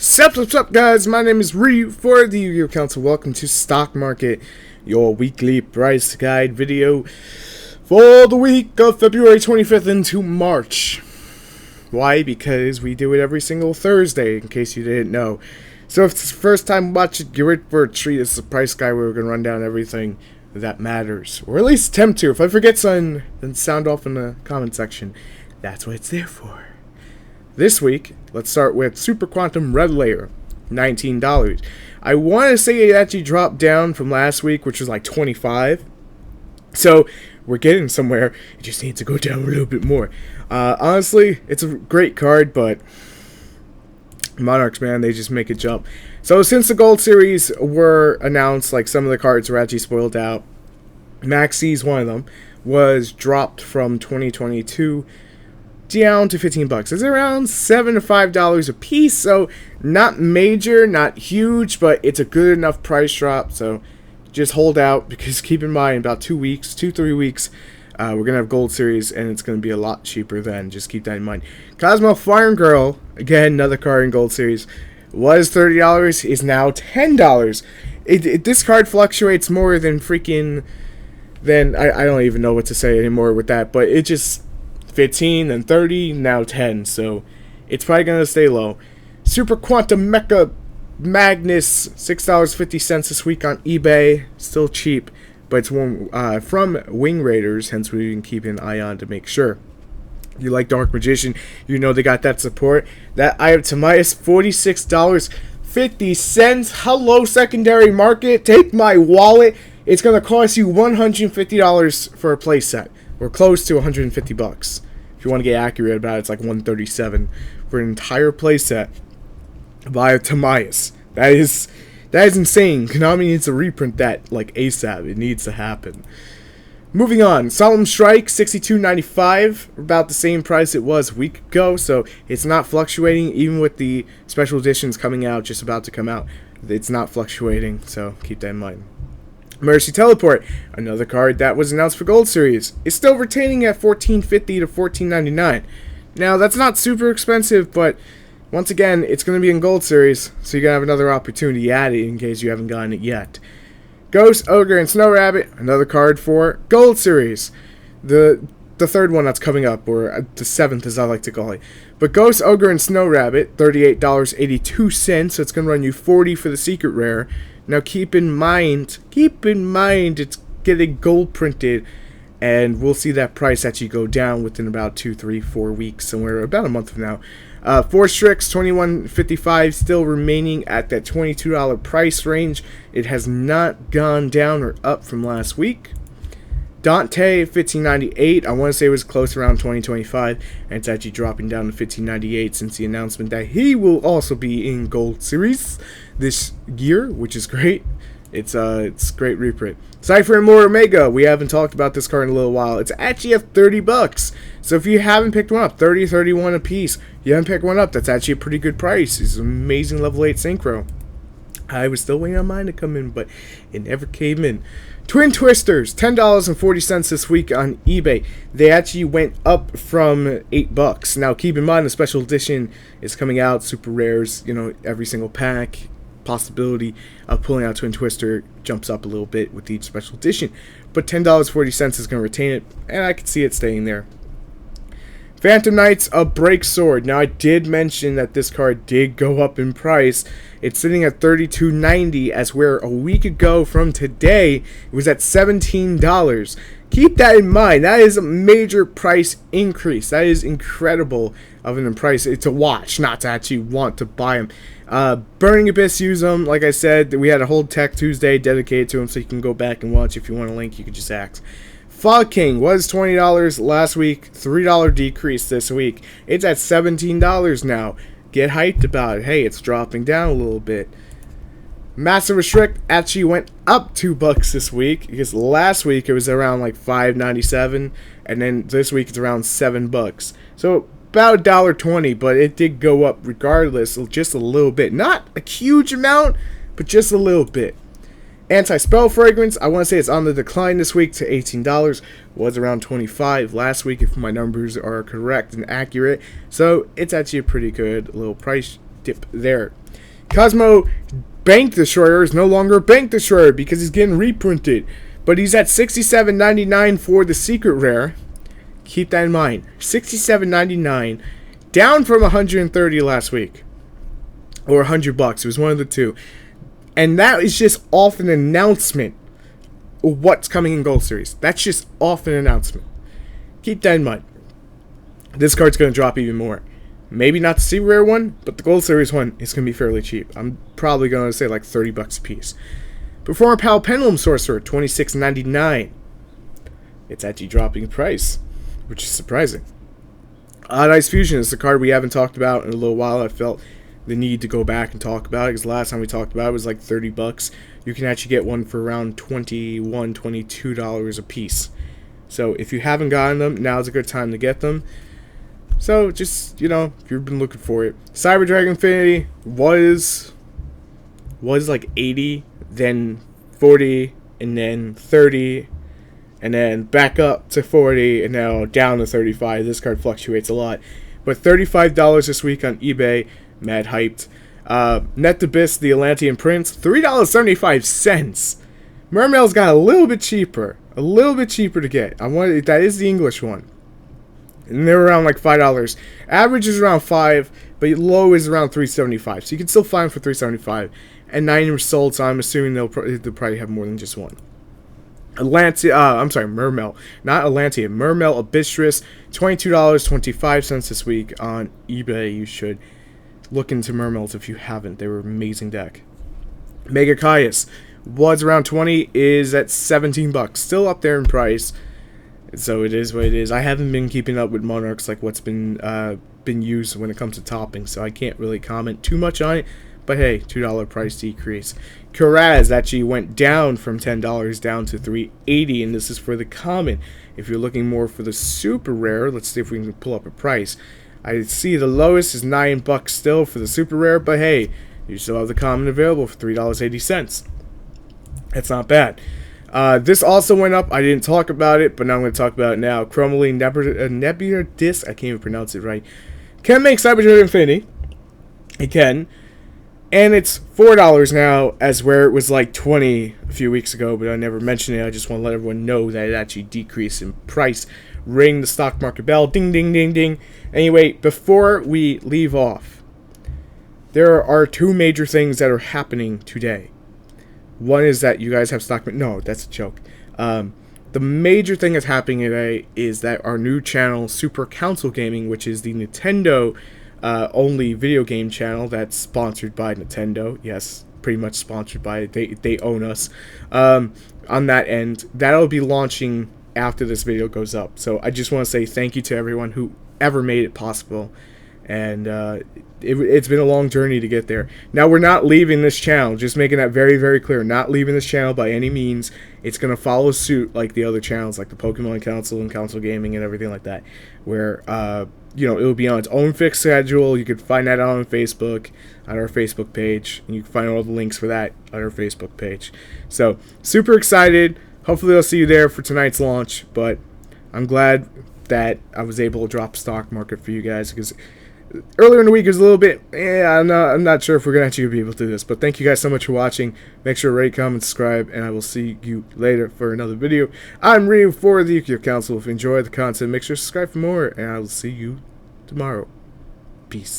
What's up, guys? My name is Ryu for the Yu-Gi-Oh! Council. Welcome to Stock Market, your weekly price guide video for the week of February 25th into March. Why? Because we do it every single Thursday, in case you didn't know. So if it's the first time watching, get ready for a treat. It's a price guide where we're going to run down everything that matters. Or at least attempt to. If I forget something, then sound off in the comment section. That's what it's there for. This week, let's start with Super Quantum Red Layer, $19. I want to say it actually dropped down from last week, which was like $25. So, we're getting somewhere. It just needs to go down a little bit more. Honestly, it's a great card, but Monarchs, man, they just make it jump. So, since the Gold Series were announced, like some of the cards were actually spoiled out, Maxis, one of them, was dropped from 2022 down to $15. It's around $7 to $5 a piece, so not major, not huge, but it's a good enough price drop. So just hold out, because keep in mind, about 3 weeks, we're gonna have Gold Series, and it's gonna be a lot cheaper then. Just keep that in mind. Cosmo Farm Girl, again, another card in Gold Series, was $30, is now $10. This card fluctuates more than freaking. Then I don't even know what to say anymore with that, but it just. 15, then 30, now 10, so it's probably going to stay low. Super Quantum Mecha Magnus, $6.50 this week on eBay. Still cheap, but it's one from Wing Raiders, hence we can keep an eye on to make sure. You like Dark Magician, you know they got that support. That I have Timaeus, $46.50. Hello, secondary market. Take my wallet. It's going to cost you $150 for a playset, or close to $150. If you want to get accurate about it, it's like $137 for an entire playset via Timaeus. That is insane. Konami needs to reprint that like ASAP. It needs to happen. Moving on, Solemn Strike, $62.95, about the same price it was a week ago, so it's not fluctuating, even with the special editions coming out, just about to come out. It's not fluctuating, so keep that in mind. Mercy Teleport, another card that was announced for Gold Series, is still retaining at $14.50 to $14.99. Now, that's not super expensive, but once again, it's going to be in Gold Series, so you're going to have another opportunity at it in case you haven't gotten it yet. Ghost, Ogre, and Snow Rabbit, another card for Gold Series. The third one that's coming up, or the seventh as I like to call it. But Ghost, Ogre, and Snow Rabbit, $38.82, so it's going to run you $40 for the secret rare. Now keep in mind, it's getting gold printed, and we'll see that price actually go down within about 2, 3, 4 weeks, somewhere about a month from now. For Strix, $21.55, still remaining at that $22 price range. It has not gone down or up from last week. Dante, $15.98. I want to say it was close around $20.25, and it's actually dropping down to $15.98 since the announcement that he will also be in Gold Series this year, which is great. It's great reprint. Cypher and More Omega. We haven't talked about this card in a little while. It's actually at $30. So if you haven't picked one up, $30, $31 a piece. You haven't picked one up, that's actually a pretty good price. It's an amazing level 8 synchro. I was still waiting on mine to come in, but it never came in. Twin Twisters, $10.40 this week on eBay. They actually went up from $8. Now, keep in mind, the special edition is coming out. Super rares, every single pack. Possibility of pulling out Twin Twister jumps up a little bit with each special edition. But $10.40 is going to retain it, and I can see it staying there. Phantom Knights, a Break Sword. Now, I did mention that this card did go up in price. It's sitting at $32.90, as where a week ago from today, it was at $17. Keep that in mind. That is a major price increase. That is incredible of an price to watch, not to actually want to buy them. Burning Abyss, use them. Like I said, we had a whole Tech Tuesday dedicated to them, so you can go back and watch. If you want a link, you can just ask. Fog King was $20 last week, $3 decrease this week. It's at $17 now. Get hyped about it. Hey, it's dropping down a little bit. Massive Restrict actually went up $2 this week, because last week it was around like $5.97, and then this week it's around $7. So about $1.20, but it did go up regardless, just a little bit. Not a huge amount, but just a little bit. Anti-Spell Fragrance, I want to say it's on the decline this week to $18. Was around $25 last week, if my numbers are correct and accurate. So it's actually a pretty good little price dip there. Cosmo Bank Destroyer is no longer Bank Destroyer because he's getting reprinted. But he's at $67.99 for the secret rare. Keep that in mind. $67.99, down from $130 last week. Or $100. It was one of the two. And that is just off an announcement of what's coming in Gold Series. That's just off an announcement. Keep that in mind. This card's going to drop even more. Maybe not the secret rare one, but the Gold Series one is going to be fairly cheap. I'm probably going to say like $30 a piece. Performer Pal Pendulum Sorcerer, $26.99. It's actually dropping in price, which is surprising. Odd Eyes Fusion is the card we haven't talked about in a little while. I felt the need to go back and talk about it because last time we talked about it was like $30. You can actually get one for around $21, $22 a piece. So if you haven't gotten them, now's a good time to get them. So just, you know, if you've been looking for it. Cyberdragon Infinity was like 80, then 40, and then 30, and then back up to 40, and now down to 35. This card fluctuates a lot. But $35 this week on eBay. Mad hyped. Net Abyss, the Atlantean Prince, $3.75. Mermail's got a little bit cheaper. A little bit cheaper to get. That is the English one. And they're around like $5. Average is around $5, but low is around $3.75. So you can still find them for $3.75. And 9 were sold, so I'm assuming they'll probably have more than just one. Mermail. Not Atlantean. Mermail Abystress, $22.25 this week on eBay. You should look into Mermails if you haven't. They were an amazing deck. Mega Caius was around 20, is at $17. Still up there in price. So it is what it is. I haven't been keeping up with Monarchs like what's been used when it comes to topping, so I can't really comment too much on it. But hey, $2 price decrease. Karraz actually went down from $10 down to $3.80, and this is for the common. If you're looking more for the super rare, let's see if we can pull up a price. I see the lowest is $9 still for the super rare, but hey, you still have the common available for $3.80. That's not bad. This also went up. I didn't talk about it, but now I'm going to talk about it now. Chromoline Nebular Disc, I can't even pronounce it right, can make Cyberjulian Infinity. It can. And it's $4 now, as where it was like $20 a few weeks ago, but I never mentioned it. I just want to let everyone know that it actually decreased in price. Ring the stock market bell. Ding, ding, ding, ding. Anyway, before we leave off, there are two major things that are happening today. One is that you guys have stock... No, that's a joke. The major thing that's happening today is that our new channel, Supercouncilgaming, which is the Nintendo only video game channel that's sponsored by Nintendo. Yes, pretty much sponsored by it. They own us. On that end, that'll be launching after this video goes up. So I just want to say thank you to everyone who ever made it possible. And it's been a long journey to get there. Now, we're not leaving this channel. Just making that very, very clear. Not leaving this channel by any means. It's going to follow suit like the other channels, like the Pokemon Council and Council Gaming and everything like that. Where, you know, it will be on its own fixed schedule. You can find that out on Facebook, on our Facebook page. And you can find all the links for that on our Facebook page. So, super excited. Hopefully I'll see you there for tonight's launch. But I'm glad that I was able to drop stock market for you guys, because earlier in the week it was a little bit, I'm not sure if we're going to actually be able to do this. But thank you guys so much for watching. Make sure to rate, comment, subscribe, and I will see you later for another video. I'm reading for the TheYugiohCouncil. If you enjoy the content, make sure to subscribe for more, and I will see you tomorrow. Peace.